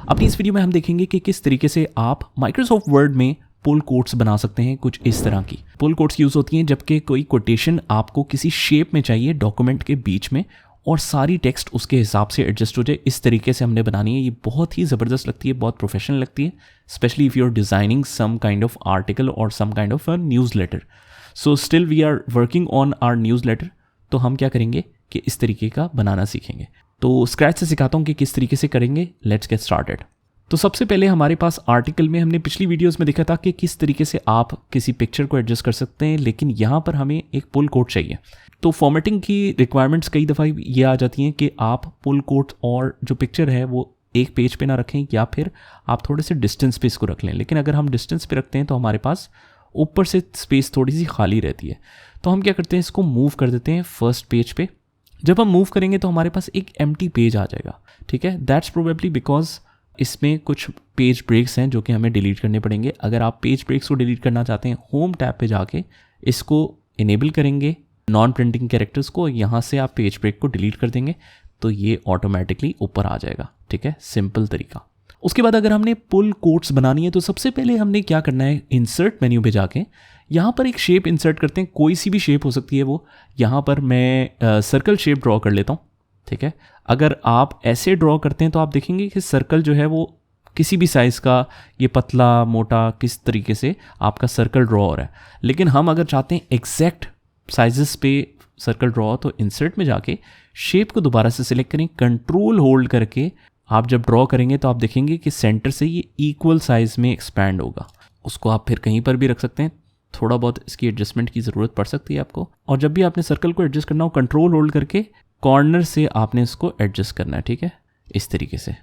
अपनी इस वीडियो में हम देखेंगे कि किस तरीके से आप माइक्रोसॉफ्ट वर्ड में पुल कोट्स बना सकते हैं। कुछ इस तरह की पुल कोट्स यूज़ होती हैं जबकि कोई कोटेशन आपको किसी शेप में चाहिए डॉक्यूमेंट के बीच में और सारी टेक्स्ट उसके हिसाब से एडजस्ट हो जाए। इस तरीके से हमने बनानी है। ये बहुत ही ज़बरदस्त लगती है, बहुत प्रोफेशनल लगती है, specially if you are designing some kind of article और some kind of a newsletter. So still we are working on our newsletter. तो हम क्या करेंगे कि इस तरीके का बनाना सीखेंगे। तो स्क्रैच से सिखाता हूँ कि किस तरीके से करेंगे। Let's get started. तो सबसे पहले हमारे पास आर्टिकल में हमने पिछली वीडियोस में देखा था कि किस तरीके से आप किसी पिक्चर को एडजस्ट कर सकते हैं, लेकिन यहाँ पर हमें एक पुल कोट चाहिए। तो फॉर्मेटिंग की रिक्वायरमेंट्स कई दफ़ा ये आ जाती हैं कि आप पुल कोट और जो पिक्चर है वो एक पेज पे ना रखें या फिर आप थोड़े से डिस्टेंस पे इसको रख लें। लेकिन अगर हम डिस्टेंस पे रखते हैं तो हमारे पास ऊपर से स्पेस थोड़ी सी खाली रहती है। तो हम क्या करते हैं, इसको मूव कर देते हैं फर्स्ट पेज पे। जब हम मूव करेंगे तो हमारे पास एक एम्प्टी पेज आ जाएगा। ठीक है, दैट्स प्रोबेबली बिकॉज इसमें कुछ पेज ब्रेक्स हैं जो कि हमें डिलीट करने पड़ेंगे। अगर आप पेज ब्रेक्स को डिलीट करना चाहते हैं, होम टैब पे जाके इसको इनेबल करेंगे नॉन प्रिंटिंग कैरेक्टर्स को, यहाँ से आप पेज ब्रेक को डिलीट कर देंगे तो ये ऑटोमेटिकली ऊपर आ जाएगा। ठीक है, सिंपल तरीका। उसके बाद अगर हमने पुल कोट्स बनानी है तो सबसे पहले हमने क्या करना है, इंसर्ट मेन्यू पे जाके यहाँ पर एक शेप इंसर्ट करते हैं। कोई सी भी शेप हो सकती है वो। यहाँ पर मैं सर्कल शेप ड्रॉ कर लेता हूँ। ठीक है, अगर आप ऐसे ड्रॉ करते हैं तो आप देखेंगे कि सर्कल जो है वो किसी भी साइज़ का, ये पतला मोटा किस तरीके से आपका सर्कल ड्रॉ हो रहा है। लेकिन हम अगर चाहते हैं एग्जैक्ट साइजेस पे सर्कल ड्रॉ, तो इंसर्ट में जाके शेप को दोबारा से सिलेक्ट करें, कंट्रोल होल्ड करके आप जब ड्रॉ करेंगे तो आप देखेंगे कि सेंटर से ये इक्वल साइज में एक्सपैंड होगा। उसको आप फिर कहीं पर भी रख सकते हैं। थोड़ा बहुत इसकी एडजस्टमेंट की ज़रूरत पड़ सकती है आपको। और जब भी आपने सर्कल को एडजस्ट करना हो, कंट्रोल होल्ड करके कॉर्नर से आपने इसको एडजस्ट करना है। ठीक है, इस तरीके से।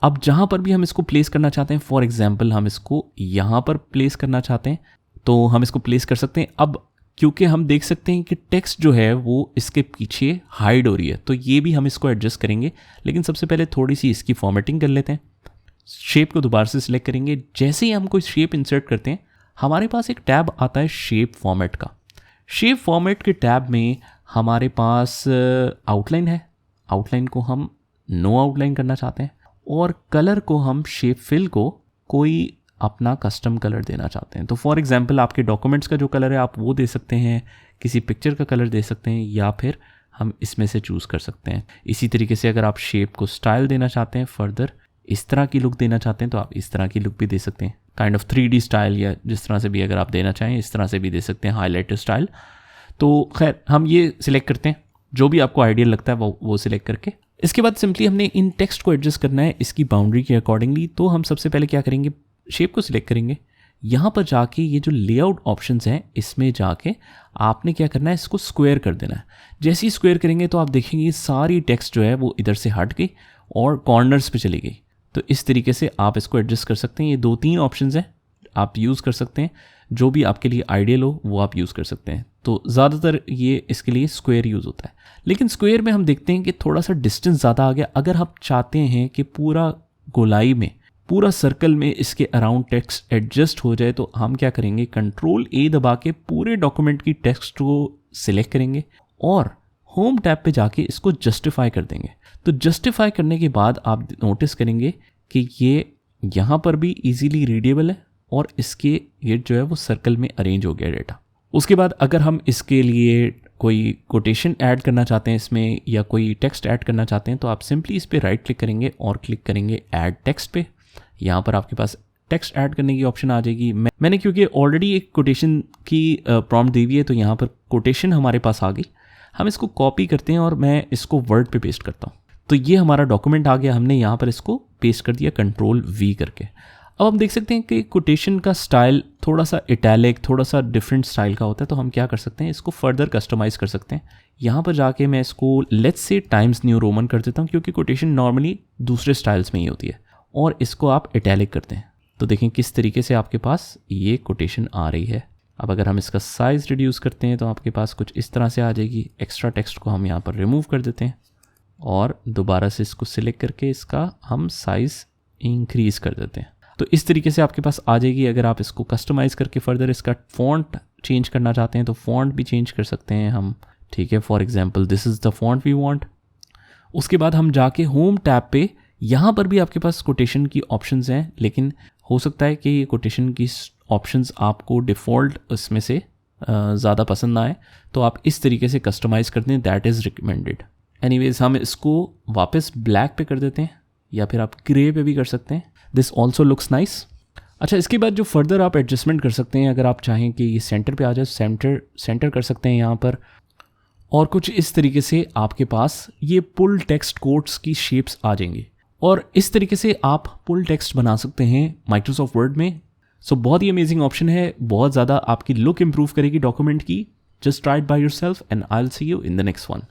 अब जहाँ पर भी हम इसको प्लेस करना चाहते हैं, फॉर एग्जांपल हम इसको यहाँ पर प्लेस करना चाहते हैं तो हम इसको प्लेस कर सकते हैं। अब क्योंकि हम देख सकते हैं कि टेक्स्ट जो है वो इसके पीछे हाइड हो रही है, तो ये भी हम इसको एडजस्ट करेंगे। लेकिन सबसे पहले थोड़ी सी इसकी फॉर्मेटिंग कर लेते हैं। शेप को दोबारा से सिलेक्ट करेंगे। जैसे ही हम कोई शेप इंसर्ट करते हैं, हमारे पास एक टैब आता है शेप फॉर्मेट का। शेप फॉर्मेट के टैब में हमारे पास आउटलाइन है। आउटलाइन को हम नो आउटलाइन करना चाहते हैं और कलर को हम शेप फिल को कोई अपना कस्टम कलर देना चाहते हैं। तो फॉर एग्जांपल आपके डॉक्यूमेंट्स का जो कलर है आप वो दे सकते हैं, किसी पिक्चर का कलर दे सकते हैं, या फिर हम इसमें से चूज़ कर सकते हैं। इसी तरीके से अगर आप शेप को स्टाइल देना चाहते हैं, फर्दर इस तरह की लुक देना चाहते हैं तो आप इस तरह की लुक भी दे सकते हैं। काइंड ऑफ 3D स्टाइल, या जिस तरह से भी अगर आप देना चाहें इस तरह से भी दे सकते हैं, हाईलाइटर स्टाइल। तो खैर हम ये सिलेक्ट करते हैं, जो भी आपको आइडियल लगता है वो सिलेक्ट करके। इसके बाद सिंपली हमने इन टेक्स्ट को एडजस्ट करना है इसकी बाउंड्री के अकॉर्डिंगली। तो हम सबसे पहले क्या करेंगे, शेप को सिलेक्ट करेंगे। यहाँ पर जाके ये जो लेआउट ऑप्शंस हैं इसमें जाके आपने क्या करना है, इसको स्क्वायर कर देना है। जैसे ही स्क्वायर करेंगे तो आप देखेंगे ये सारी टेक्स्ट जो है वो इधर से हट गई और कॉर्नर्स पे चली गई। तो इस तरीके से आप इसको एडजस्ट कर सकते हैं। ये 2-3 ऑप्शंस हैं, आप यूज़ कर सकते हैं। जो भी आपके लिए आइडियल हो वो आप यूज़ कर सकते हैं। तो ज़्यादातर ये इसके लिए स्क्वायर यूज़ होता है। लेकिन स्क्वायर में हम देखते हैं कि थोड़ा सा डिस्टेंस ज़्यादा आ गया। अगर आप चाहते हैं कि पूरा गोलाई में, पूरा सर्कल में इसके अराउंड टेक्स्ट एडजस्ट हो जाए तो हम क्या करेंगे, कंट्रोल A दबा के पूरे डॉक्यूमेंट की टेक्स्ट को सिलेक्ट करेंगे और होम टैब पे जाके इसको जस्टिफाई कर देंगे। तो जस्टिफाई करने के बाद आप नोटिस करेंगे कि ये यहाँ पर भी इजीली रीडेबल है और इसके ये जो है वो सर्कल में अरेंज हो गया डेटा। उसके बाद अगर हम इसके लिए कोई कोटेशन ऐड करना चाहते हैं इसमें, या कोई टेक्स्ट ऐड करना चाहते हैं, तो आप सिंपली इस पर राइट क्लिक करेंगे और क्लिक करेंगे ऐड टेक्स्ट पे। यहाँ पर आपके पास टेक्स्ट ऐड करने की ऑप्शन आ जाएगी। मैंने क्योंकि ऑलरेडी एक कोटेशन की प्रॉम्प्ट दी हुई है तो यहाँ पर कोटेशन हमारे पास आ गई। हम इसको कॉपी करते हैं और मैं इसको वर्ड पे पेस्ट करता हूँ। तो ये हमारा डॉक्यूमेंट आ गया। हमने यहाँ पर इसको पेस्ट कर दिया कंट्रोल V करके। अब हम देख सकते हैं कि कोटेशन का स्टाइल थोड़ा सा इटैलिक, थोड़ा सा डिफरेंट स्टाइल का होता है। तो हम क्या कर सकते हैं, इसको फर्दर कस्टमाइज़ कर सकते हैं। यहाँ पर जाके मैं इसको let's say times new Roman कर देता हूँ, क्योंकि कोटेशन नॉर्मली दूसरे स्टाइल्स में ही होती है, और इसको आप इटैलिक करते हैं। तो देखें किस तरीके से आपके पास ये कोटेशन आ रही है। अब अगर हम इसका साइज़ रिड्यूस करते हैं तो आपके पास कुछ इस तरह से आ जाएगी। एक्स्ट्रा टेक्स्ट को हम यहाँ पर रिमूव कर देते हैं और दोबारा से इसको सिलेक्ट करके इसका हम साइज़ इंक्रीज़ कर देते हैं। तो इस तरीके से आपके पास आ जाएगी। अगर आप इसको कस्टमाइज़ करके फर्दर इसका फ़ॉन्ट चेंज करना चाहते हैं तो फ़ॉन्ट भी चेंज कर सकते हैं हम। ठीक है, for example this is the font we want. उसके बाद हम जाके होम टैब पे यहाँ पर भी आपके पास कोटेशन की ऑप्शंस हैं, लेकिन हो सकता है कि ये कोटेशन की ऑप्शंस आपको डिफ़ॉल्ट उसमें से ज़्यादा पसंद ना आए, तो आप इस तरीके से कस्टमाइज़ करते हैं, दैट इज़ रिकमेंडेड। एनीवेज हम इसको वापस ब्लैक पे कर देते हैं या फिर आप ग्रे पे भी कर सकते हैं। This also looks nice. अच्छा, इसके बाद जो फर्दर आप एडजस्टमेंट कर सकते हैं, अगर आप चाहें कि ये सेंटर पे आ जाए, सेंटर कर सकते हैं यहाँ पर, और कुछ इस तरीके से आपके पास ये पुल टेक्स्ट कोट्स की शेप्स आ जाएंगी और इस तरीके से आप पुल टेक्स्ट बना सकते हैं माइक्रोसॉफ्ट वर्ड में। सो बहुत ही अमेजिंग ऑप्शन है, बहुत ज़्यादा आपकी लुक इंप्रूव करेगी डॉक्यूमेंट की। Just try it by yourself and I will see you in the next one.